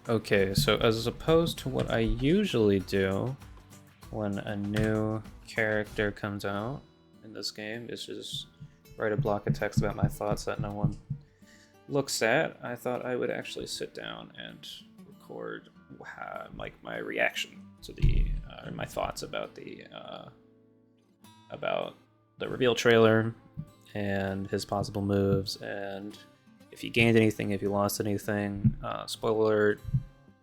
Okay, so as opposed to what I usually do when a new character comes out in this game, is just write a block of text about my thoughts that no one looks at, I thought I would actually sit down and record like my reaction to my thoughts about the reveal trailer and his possible moves, and if he gained anything, if he lost anything. Spoiler alert,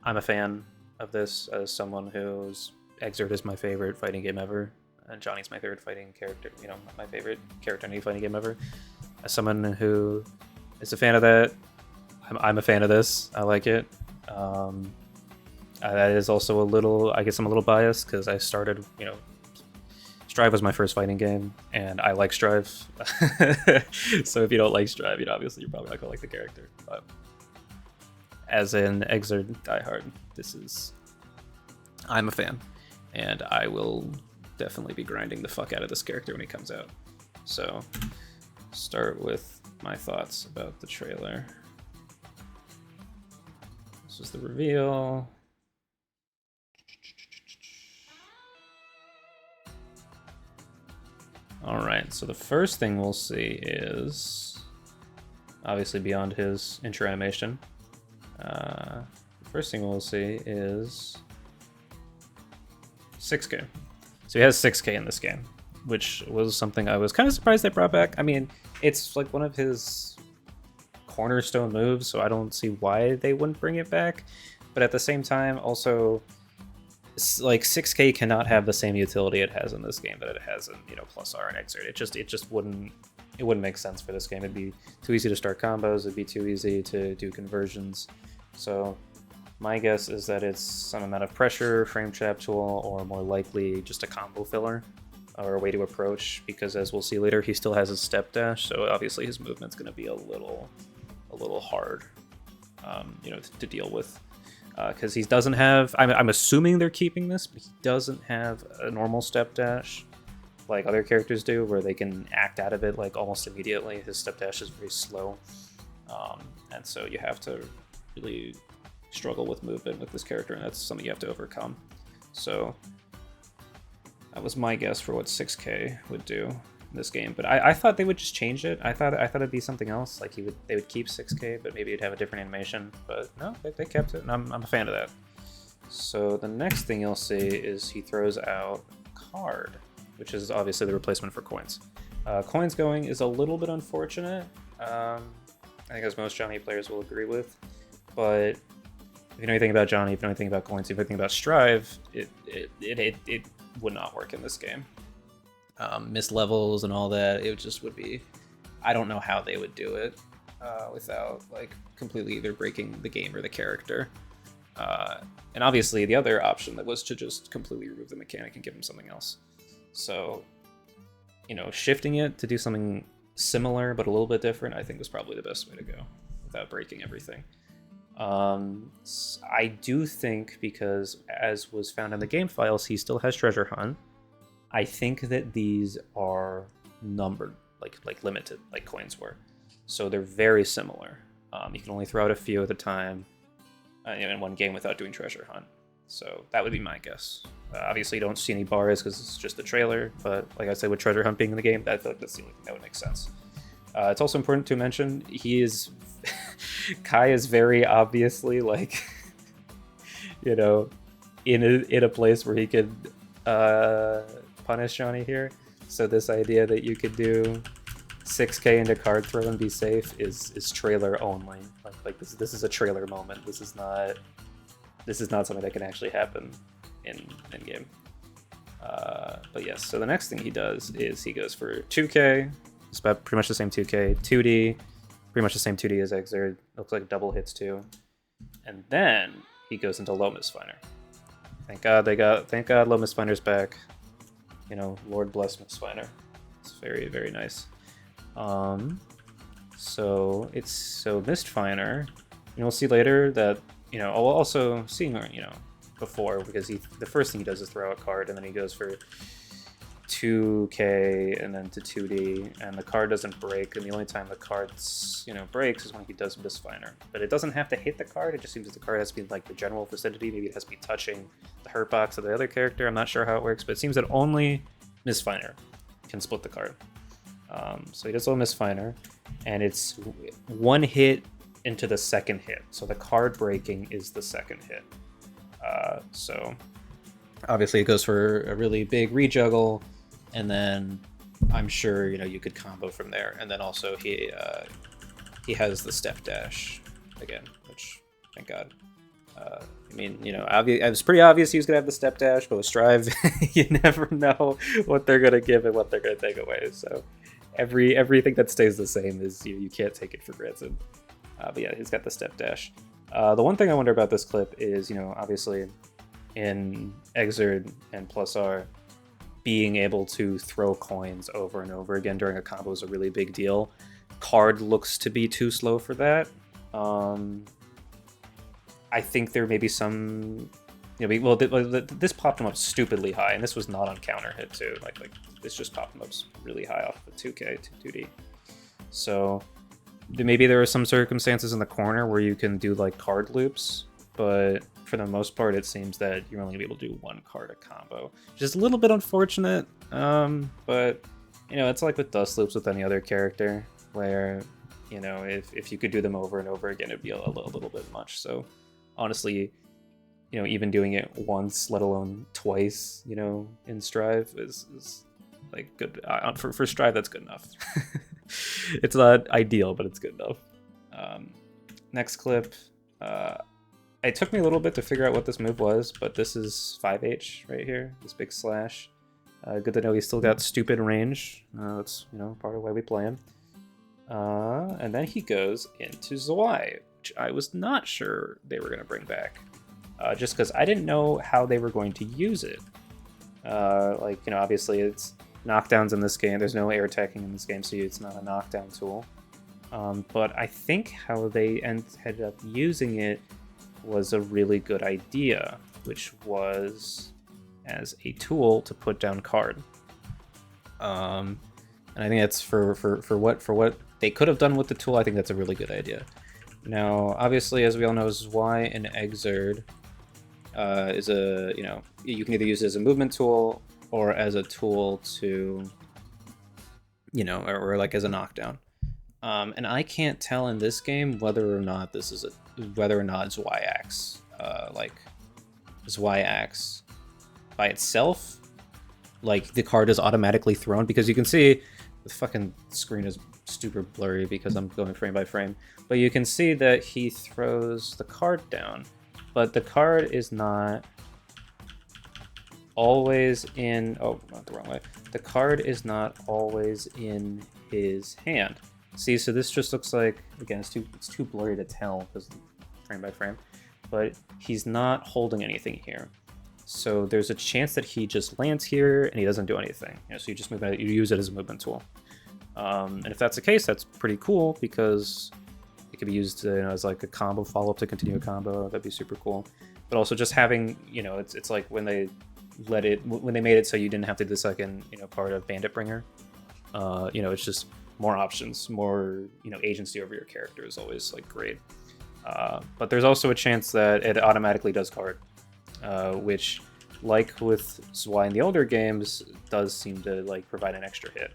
I'm a fan of this as someone whose Exert is my favorite fighting game ever, and Johnny's my favorite fighting character, my favorite character in any fighting game ever. As someone who is a fan of that, I'm a fan of this. I like it. That is also a little, I guess I'm a little biased because I started, Strive was my first fighting game, and I like Strive. So if you don't like Strive, obviously you're probably not gonna like the character. But as an Exert diehard, I'm a fan, and I will definitely be grinding the fuck out of this character when he comes out. So start with my thoughts about the trailer. This is the reveal. Alright, so the first thing we'll see is, obviously beyond his intro animation, the first thing we'll see is 6K. So he has 6K in this game, which was something I was kind of surprised they brought back. I mean, it's like one of his cornerstone moves, so I don't see why they wouldn't bring it back. But at the same time, also, like 6K cannot have the same utility it has in this game that it has in Plus R and Exert. It just wouldn't make sense for this game. It'd be too easy to start combos. It'd be too easy to do conversions. So my guess is that it's some amount of pressure, frame trap tool, or more likely just a combo filler or a way to approach. Because as we'll see later, he still has his step dash, so obviously his movement's going to be a little hard, to deal with. Because he doesn't have, I'm assuming they're keeping this, but he doesn't have a normal step dash like other characters do, where they can act out of it like almost immediately. His step dash is very slow, and so you have to really struggle with movement with this character, and that's something you have to overcome. So that was my guess for what 6K would do in this game, but I thought they would just change it. I thought it'd be something else, like they would keep 6K, but maybe it'd have a different animation. But no, they kept it, and I'm a fan of that. So the next thing you'll see is he throws out card, which is obviously the replacement for coins. Coins going is a little bit unfortunate, I think, as most Johnny players will agree with, but if you know anything about Johnny, if you know anything about coins, if you know anything about Strive, it would not work in this game. Missed levels and all that, it just would be, I don't know how they would do it without like completely either breaking the game or the character. And obviously the other option that was to just completely remove the mechanic and give him something else. So, shifting it to do something similar but a little bit different, I think was probably the best way to go without breaking everything. I do think, because as was found in the game files, he still has treasure hunt. I think that these are numbered, like limited, like coins were. So they're very similar. You can only throw out a few at a time in one game without doing treasure hunt. So that would be my guess. Obviously, you don't see any bars because it's just a trailer, but like I said, with treasure hunt being in the game, I feel like that's the only thing that would make sense. It's also important to mention, Kai is very obviously like, in a place where he could punish Johnny here. So this idea that you could do 6K into card throw and be safe is trailer only. Like this is a trailer moment. This is not something that can actually happen in game. But yes, so the next thing he does is he goes for 2K. It's about pretty much the same 2K. 2D, pretty much the same 2D as Exert. Looks like double hits too. And then he goes into low misfinder. Thank God low misfinder's back. Lord bless misfinder. It's very, very nice. So Mistfinder, we'll see later that, I'll also see, before, because the first thing he does is throw out a card, and then he goes for 2k and then to 2d, and the card doesn't break, and the only time the card breaks is when he does Misfinder. But it doesn't have to hit the card, it just seems that the card has to be like the general vicinity, maybe it has to be touching the hurt box of the other character. I'm not sure how it works, but it seems that only Misfinder can split the card. So he does a little Misfinder, and it's one hit into the second hit, so the card breaking is the second hit. So obviously it goes for a really big rejuggle, and then I'm sure you could combo from there. And then also he has the step dash again, which thank God. I mean, it was pretty obvious he was gonna have the step dash, but with Strive, you never know what they're gonna give and what they're gonna take away. So everything that stays the same is you can't take it for granted. But yeah, he's got the step dash. The one thing I wonder about this clip is, obviously in Exerd and Plus R, being able to throw coins over and over again during a combo is a really big deal. Card looks to be too slow for that. I think there may be some, this popped him up stupidly high, and this was not on counter hit too. Like this just popped him up really high off the 2k to 2d. So maybe there are some circumstances in the corner where you can do like card loops, but for the most part, it seems that you're only gonna be able to do one card a combo, which is a little bit unfortunate. But it's like with dust loops with any other character, where if you could do them over and over again, it'd be a little bit much. So honestly, even doing it once, let alone twice, in Strive is like good. For Strive, that's good enough. It's not ideal, but it's good enough. Next clip. It took me a little bit to figure out what this move was, but this is 5H right here, this big slash. Good to know he's still got stupid range. That's part of why we play him. And then he goes into Zwai, which I was not sure they were going to bring back, just because I didn't know how they were going to use it. Obviously it's knockdowns in this game. There's no air attacking in this game, so it's not a knockdown tool. But I think how they ended up using it was a really good idea, which was as a tool to put down card. And I think that's for what they could have done with the tool. I think that's a really good idea. Now, obviously, as we all know, Zwai and Exerd is a you can either use it as a movement tool or as a tool to or like as a knockdown. And I can't tell in this game whether or not Zwai acts Zwai acts by itself, like the card is automatically thrown, because you can see the fucking screen is super blurry because I'm going frame by frame, but you can see that he throws the card down, but the card is not always in, oh, not the wrong way. The card is not always in his hand. See, so this just looks like, again, it's too blurry to tell because frame by frame, but he's not holding anything here. So there's a chance that he just lands here and he doesn't do anything. So you just you use it as a movement tool. And if that's the case, that's pretty cool, because it could be used as like a combo follow-up to continue a combo. That'd be super cool. But also just having, it's like when they made it so you didn't have to do the second, part of Bandit Bringer. It's just more options, more, agency over your character is always like great. But there's also a chance that it automatically does card, which, like with Zwai in the older games, does seem to like provide an extra hit,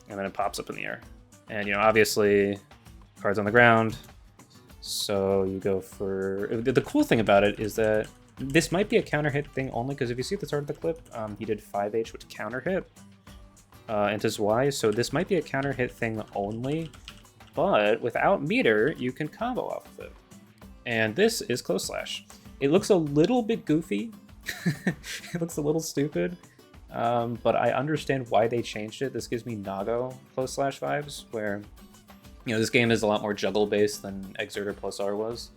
and then it pops up in the air. And obviously, cards on the ground, so you go for. The cool thing about it is that this might be a counter hit thing only, because if you see at the start of the clip, he did 5H with counter hit into Zwai, so this might be a counter hit thing only. But without meter, you can combo off of it. And this is Close Slash. It looks a little bit goofy. It looks a little stupid. But I understand why they changed it. This gives me Nago Close Slash vibes, where this game is a lot more juggle based than Exerd or Plus R was.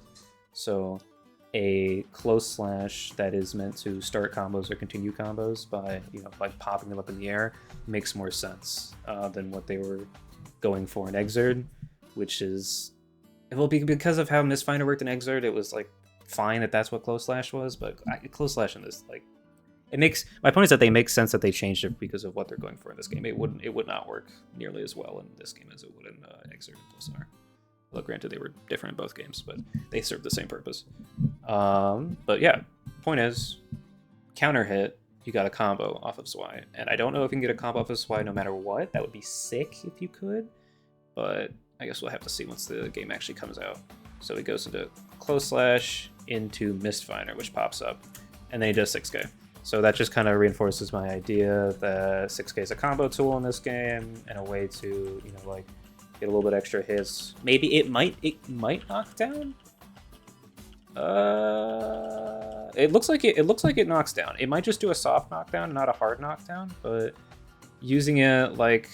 So a Close Slash that is meant to start combos or continue combos by like popping them up in the air makes more sense than what they were going for in Exerd, which is, well, because of how Misfinder worked in Exerd, it was like fine that that's what Close Slash was, but Close Slash in this, like, It makes my point is that they make sense that they changed it because of what they're going for in this game. It would not work nearly as well in this game as it would in Exert and Plus R. Well, granted, they were different in both games, but they served the same purpose. But yeah, point is, counter hit, you got a combo off of Zwai. And I don't know if you can get a combo off of Zwai no matter what. That would be sick if you could. But I guess we'll have to see once the game actually comes out. So he goes into Close Slash, into Mistfinder, which pops up. And then he does 6k. So that just kind of reinforces my idea that 6k is a combo tool in this game and a way to, you know, like, get a little bit extra hits. Maybe it might knock down. It looks like it knocks down. It might just do a soft knockdown, not a hard knockdown. But using it like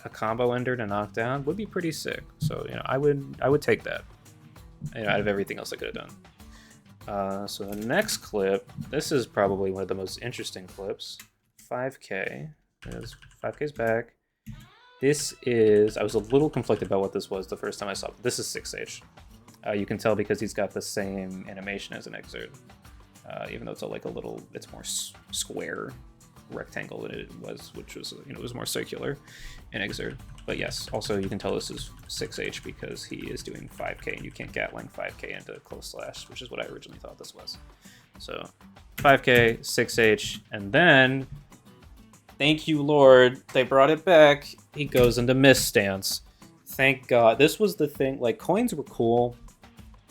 a combo ender to knock down would be pretty sick. So you know, I would take that. You know, out of everything else I could have done. So the next clip, this is probably one of the most interesting clips. 5k. 5k's back. This is, I was a little conflicted about what this was the first time I saw it. This is 6H. You can tell because he's got the same animation as an Exert, even though it's it's more square rectangle than it was, which was, you know, it was more circular in Exert. But yes, also you can tell this is 6H because he is doing 5k and you can't gatling 5k into Close Slash, which is what I originally thought this was. So 5k, 6H, and then, thank you, Lord, they brought it back. He goes into Mist Stance. Thank God. This was the thing. Like, coins were cool.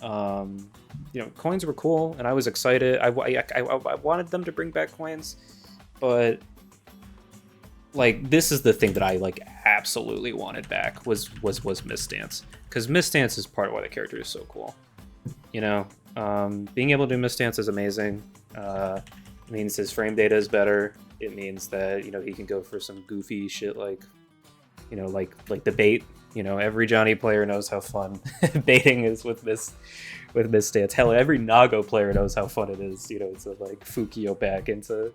You know, coins were cool, and I was excited. I wanted them to bring back coins, but like, this is the thing that I like absolutely wanted back was Mist Stance, because Mist Stance is part of why the character is so cool. You know, being able to do Mist Stance is amazing. It means his frame data is better. It means that, you know, he can go for some goofy shit like, you know, like the bait. You know, every Johnny player knows how fun baiting is with Mist Stance. Hell, every Nago player knows how fun it is, you know, to like Fukio back into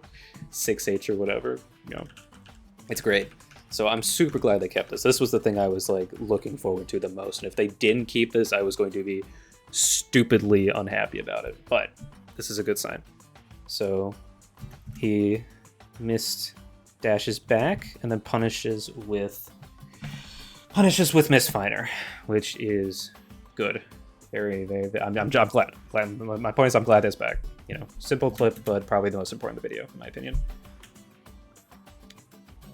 6H or whatever. You know, it's great. So I'm super glad they kept this. This was the thing I was like looking forward to the most. And if they didn't keep this, I was going to be stupidly unhappy about it. But this is a good sign. So he Mist dashes back and then punishes with Mistfinder, which is good. Very, very. I'm glad. My point is, I'm glad it's back. You know, simple clip, but probably the most important in the video, in my opinion.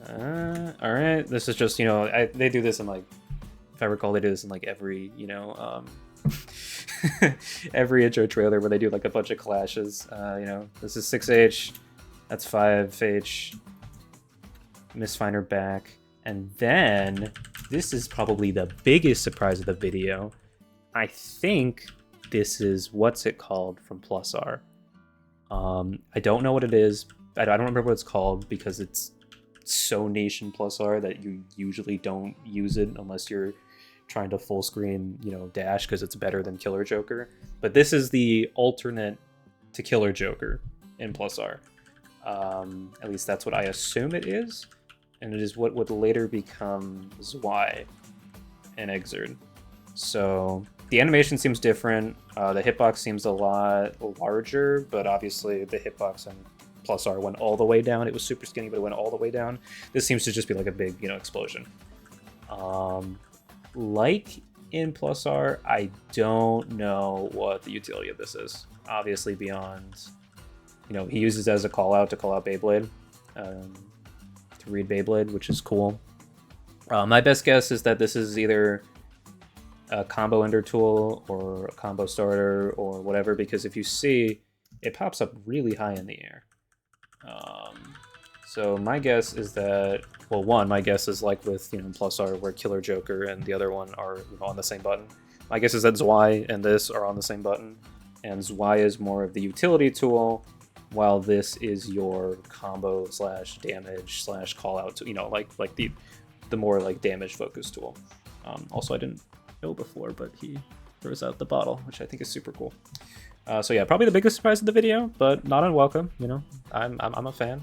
All right, this is just, you know, they do this in, like, if I recall, they do this in like every, you know, every intro trailer where they do like a bunch of clashes. You know, this is 6H, that's 5H, Mistfinder back, and then this is probably the biggest surprise of the video. I think this is what's it called from Plus R. I don't know what it is. I don't remember what it's called because it's so niche in Plus R that you usually don't use it unless you're trying to full screen, you know, dash because it's better than Killer Joker. But this is the alternate to Killer Joker in Plus R. At least that's what I assume it is. And it is what would later become Zwai in Exert. So the animation seems different. The hitbox seems a lot larger, but obviously the hitbox in Plus R went all the way down. It was super skinny, but it went all the way down. This seems to just be like a big, you know, explosion. Like in Plus R, I don't know what the utility of this is. Obviously beyond, you know, he uses it as a call out to call out Beyblade, to read Beyblade, which is cool. My best guess is that this is either a combo ender tool or a combo starter or whatever, because if you see, it pops up really high in the air. So my guess is that, well, one, my guess is like with, you know, Plus R where Killer Joker and the other one are, you know, on the same button. My guess is that Zwai and this are on the same button, and Zwai is more of the utility tool, while this is your combo slash damage slash call out, you know, like the more like damage focused tool. Also, I didn't know before, but he throws out the bottle, which I think is super cool. So yeah, probably the biggest surprise of the video, but not unwelcome. You know, I'm a fan.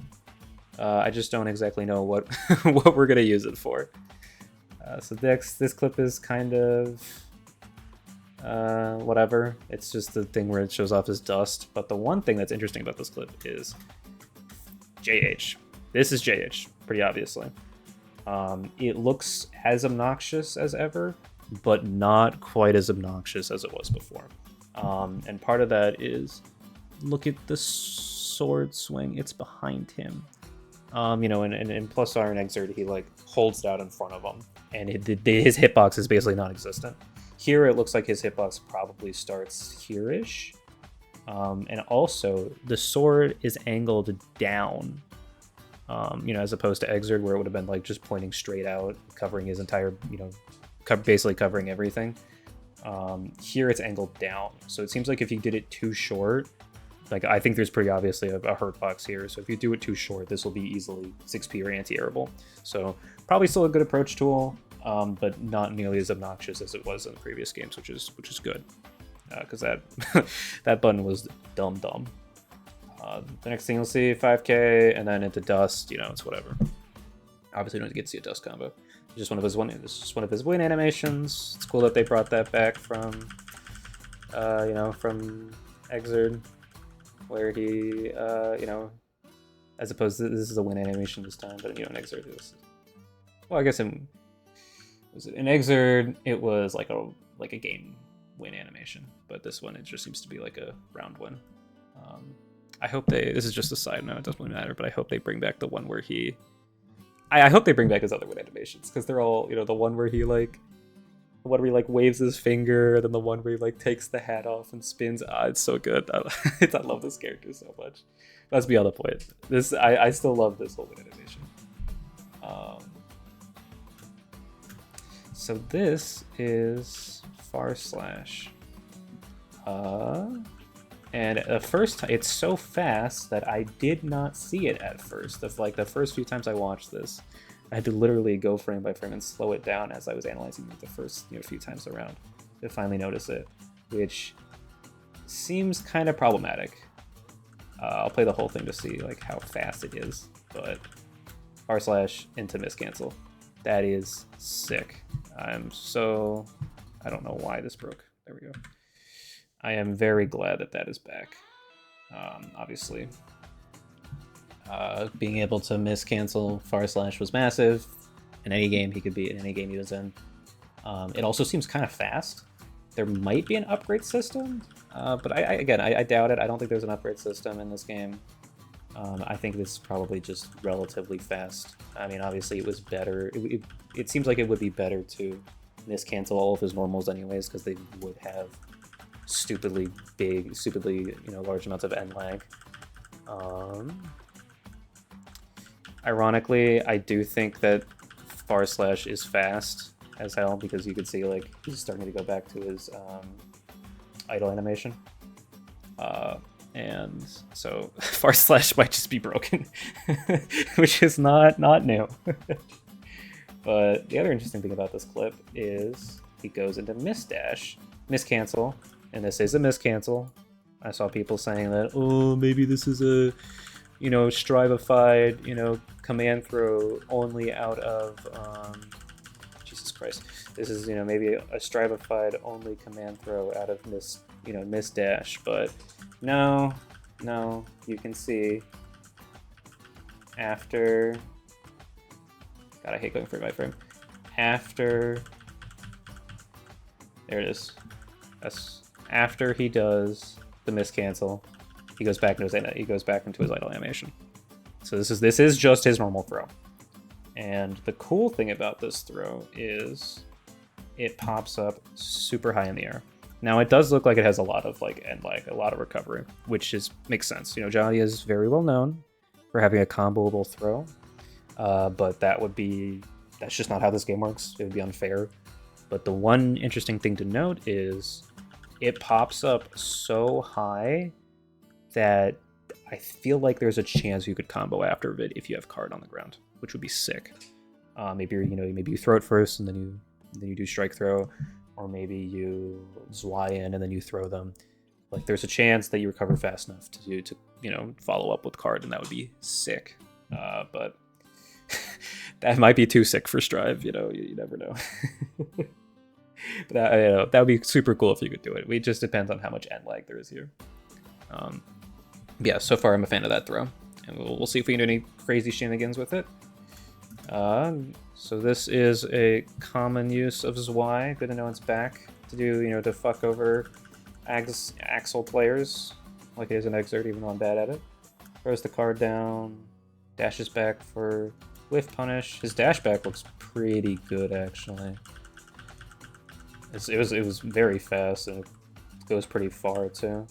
I just don't exactly know what what we're gonna use it for. So this clip is kind of whatever. It's just the thing where it shows off his dust. But the one thing that's interesting about this clip is JH. This is JH, pretty obviously. It looks as obnoxious as ever, but not quite as obnoxious as it was before. And part of that is, look at the sword swing. It's behind him. You know, in Plus Iron Exert, he like holds it out in front of him, and his hitbox is basically non-existent. Here, it looks like his hitbox probably starts here-ish. And also, the sword is angled down, you know, as opposed to Exert, where it would have been like just pointing straight out, covering his entire, you know, basically covering everything. Here, it's angled down. So it seems like if you did it too short, like, I think there's pretty obviously a hurt box here, so if you do it too short, this will be easily 6p or anti-airable. So probably still a good approach tool, but not nearly as obnoxious as it was in the previous games, which is good, because that that button was dumb. The next thing you'll see, 5k, and then into Dust. You know, it's whatever. Obviously, don't get to see a Dust combo. It's just one of his win animations. It's cool that they brought that back from, you know, from Exerd, where he, you know, as opposed to this is a win animation this time, but you know, in Exerd it was, well, I guess in Exerd it was like a game win animation, but this one it just seems to be like a round win. I hope this is just a side note, it doesn't really matter, but I hope they bring back the one where I hope they bring back his other win animations, because they're all, you know, the one where he like waves his finger, then the one where he like takes the hat off and spins. It's so good. I love this character so much. That's beyond the point. I still love this whole animation. So this is Far Slash. And the first time, it's so fast that I did not see it at first. That's like the first few times I watched this, I had to literally go frame by frame and slow it down as I was analyzing it the first, you know, few times around to finally notice it, which seems kind of problematic. I'll play the whole thing to see like how fast it is, but R slash into miss cancel. That is sick. I don't know why this broke. There we go. I am very glad that that is back. Obviously. Being able to miss cancel Far Slash was massive. In any game he could be, in any game he was in. It also seems kind of fast. There might be an upgrade system, but I doubt it. I don't think there's an upgrade system in this game. I think this is probably just relatively fast. I mean, obviously it was better. It seems like it would be better to miss cancel all of his normals anyways, because they would have stupidly large amounts of end lag. Ironically, I do think that Far Slash is fast as hell, because you could see like he's starting to go back to his idle animation. And so Far Slash might just be broken, which is not new. But the other interesting thing about this clip is he goes into miss cancel, and this is a miss cancel. I saw people saying that, oh, maybe this is a, you know, strivified, you know, command throw only out of, Jesus Christ. This is, you know, maybe a strivified only command throw out of miss dash, but no, you can see after, God, I hate going frame by frame. After, there it is. After he does the miss cancel, he goes back into his idle animation. So this is just his normal throw. And the cool thing about this throw is it pops up super high in the air. Now it does look like it has a lot of like end lag, a lot of recovery, which makes sense. You know, Johnny is very well known for having a comboable throw, but that's just not how this game works. It would be unfair. But the one interesting thing to note is it pops up so high that I feel like there's a chance you could combo after it if you have card on the ground, which would be sick. Maybe you throw it first and then you do strike throw, or maybe you Zwai in and then you throw them. Like there's a chance that you recover fast enough to follow up with card, and that would be sick. But that might be too sick for Strive. You never know. But that would be super cool if you could do it. It just depends on how much end lag there is here. Yeah, so far I'm a fan of that throw. And we'll see if we can do any crazy shenanigans with it. So this is a common use of Zwai. Good to know it's back to do, you know, to fuck over Axel players, like it is an Exert, even though I'm bad at it. Throws the card down, dashes back for whiff punish. His dash back looks pretty good, actually. It was very fast, and it goes pretty far, too.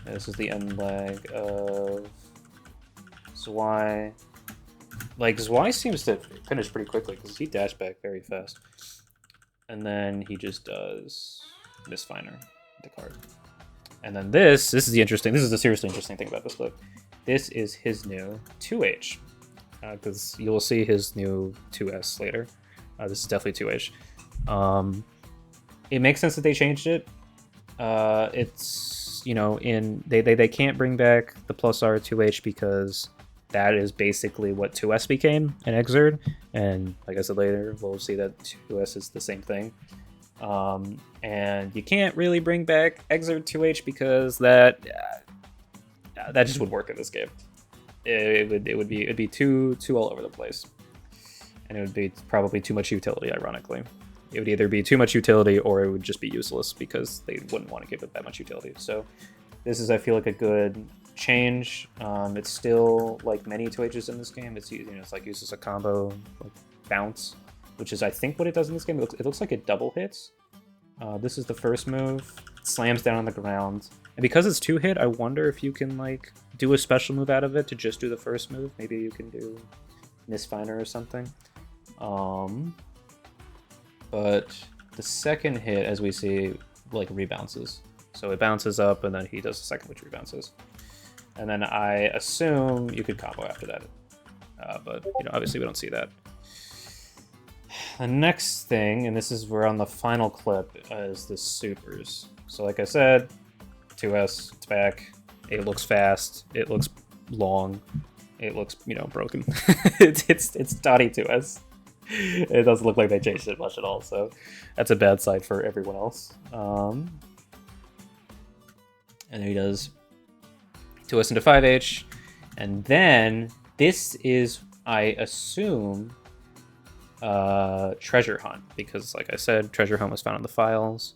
And this is the end leg of Zwai. Like, Zwai seems to finish pretty quickly, because he dashed back very fast. And then he just does Misfiner, the card. And then this is the seriously interesting thing about this clip. This is his new 2H, because you'll see his new 2S later. This is definitely 2H. It makes sense that they changed it. It's, you know, they can't bring back the plus R 2H because that is basically what 2S became in Exerd, and like I said later, we'll see that 2S is the same thing. And you can't really bring back Exerd 2H because that just would work in this game. It'd be too all over the place, and it would be probably too much utility. Ironically, it would either be too much utility or it would just be useless because they wouldn't want to give it that much utility. So this is, I feel like, a good change. It's still like many 2Hs in this game. It's, you know, it's like uses a combo like bounce, which is I think what it does in this game. It looks like it double hits. This is the first move. It slams down on the ground, and because it's 2-hit, I wonder if you can like do a special move out of it to just do the first move. Maybe you can do Misfiner or something. But the second hit, as we see, like rebounces. So it bounces up, and then he does the second, which rebounces. And then I assume you could combo after that. But, you know, obviously we don't see that. The next thing, and this is we're on the final clip, is the supers. So like I said, 2S, it's back. It looks fast. It looks long. It looks, you know, broken. it's dotty 2S. It doesn't look like they changed it much at all, so that's a bad sign for everyone else. And then he does 2S into 5H, and then this is, I assume, Treasure Hunt, because like I said, Treasure Hunt was found in the files.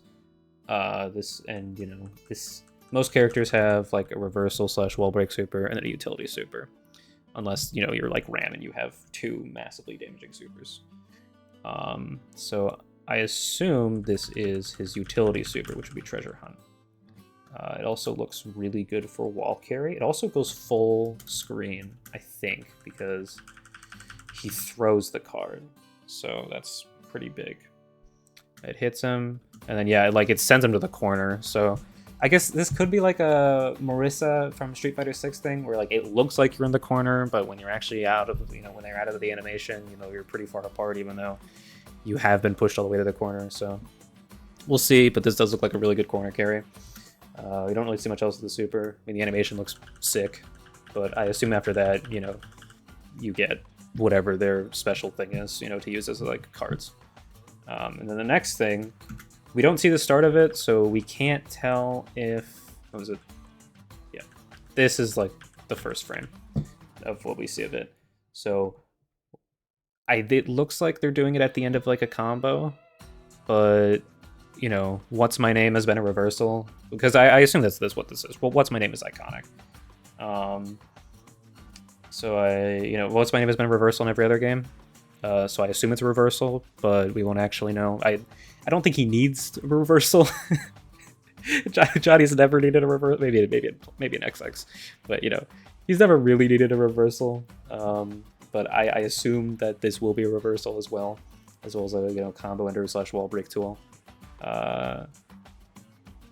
Most characters have like a reversal / wall break super and then a utility super. Unless, you know, you're like Ram and you have 2 massively damaging supers. So I assume this is his utility super, which would be Treasure Hunt. It also looks really good for wall carry. It also goes full screen, I think, because he throws the card. So that's pretty big. It hits him, and then yeah, like it sends him to the corner. So I guess this could be like a Marissa from Street Fighter 6 thing, where like it looks like you're in the corner, but when you're actually out of, you know, when they're out of the animation, you know, you're pretty far apart, even though you have been pushed all the way to the corner. So we'll see, but this does look like a really good corner carry. We don't really see much else of the super. I mean, the animation looks sick, but I assume after that, you know, you get whatever their special thing is, you know, to use as like cards. And then the next thing, we don't see the start of it, so we can't tell if, what was it? Yeah, this is like the first frame of what we see of it. So it looks like they're doing it at the end of like a combo, but you know, What's My Name has been a reversal, because I assume that's what this is. Well, What's My Name is iconic. So you know, What's My Name has been a reversal in every other game. So I assume it's a reversal, but we won't actually know. I don't think he needs a reversal. Johnny's never needed a reversal. Maybe an XX, but you know, he's never really needed a reversal. But I assume that this will be a reversal as well as a, you know, combo ender / wall break tool.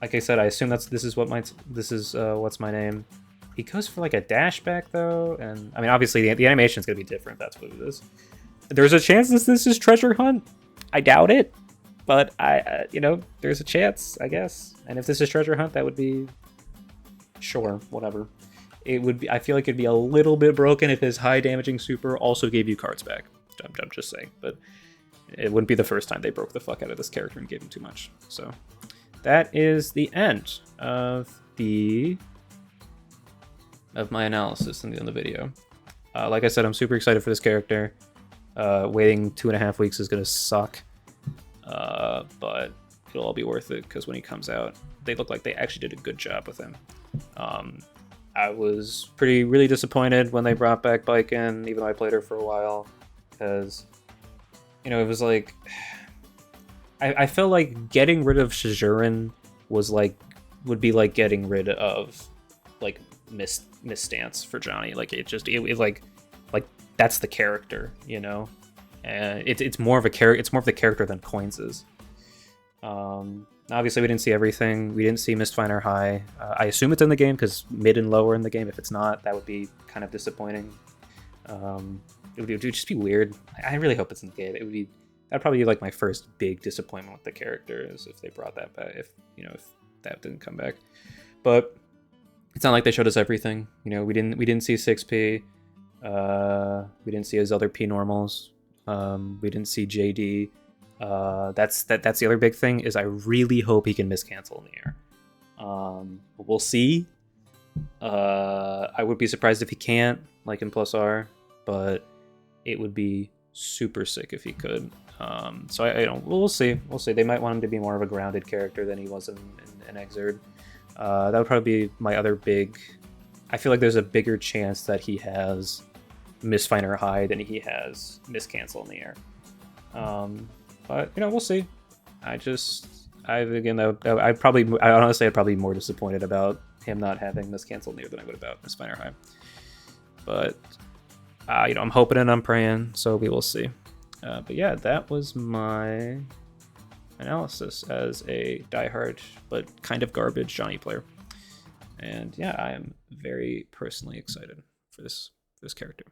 Like I said, I assume this is What's My Name. He goes for like a dash back though, and I mean obviously the animation is gonna be different. That's what it is. There's a chance this is Treasure Hunt. I doubt it, but you know, there's a chance, I guess. And if this is Treasure Hunt, that would be, sure, whatever. It would be. I feel like it'd be a little bit broken if his high damaging super also gave you cards back. I'm just saying, but it wouldn't be the first time they broke the fuck out of this character and gave him too much. So that is the end of the of my analysis in the end of the video. Like I said, I'm super excited for this character. Waiting 2.5 weeks is gonna suck, but it'll all be worth it because when he comes out, they look like they actually did a good job with him. I was really disappointed when they brought back Baiken, even though I played her for a while, because it was like I felt like getting rid of Shijurin would be like getting rid of like Miss Stance for Johnny. Like it like that's the character, and it's more of a character. It's more of the character than Coins is. Obviously, we didn't see everything. We didn't see Mistfinder High. I assume it's in the game because mid and low are in the game. If it's not, that would be kind of disappointing. It would just be weird. I really hope it's in the game. That'd probably be like my first big disappointment with the character is if they brought that back. If that didn't come back, but it's not like they showed us everything. We didn't see 6P. We didn't see his other P normals. We didn't see JD. That's the other big thing is I really hope he can miscancel in the air. We'll see. I would be surprised if he can't, like in Plus R, but it would be super sick if he could. So we'll see. We'll see. They might want him to be more of a grounded character than he was in Exerd. That would probably be my other big. I feel like there's a bigger chance that he has Misfinder High than he has Miscancel in the air. But we'll see. I'd probably be more disappointed about him not having Miscancel in the air than I would about Misfinder High. But I'm hoping and I'm praying, so we will see. But yeah, that was my analysis as a diehard but kind of garbage Johnny player. And yeah, I am very personally excited for this character.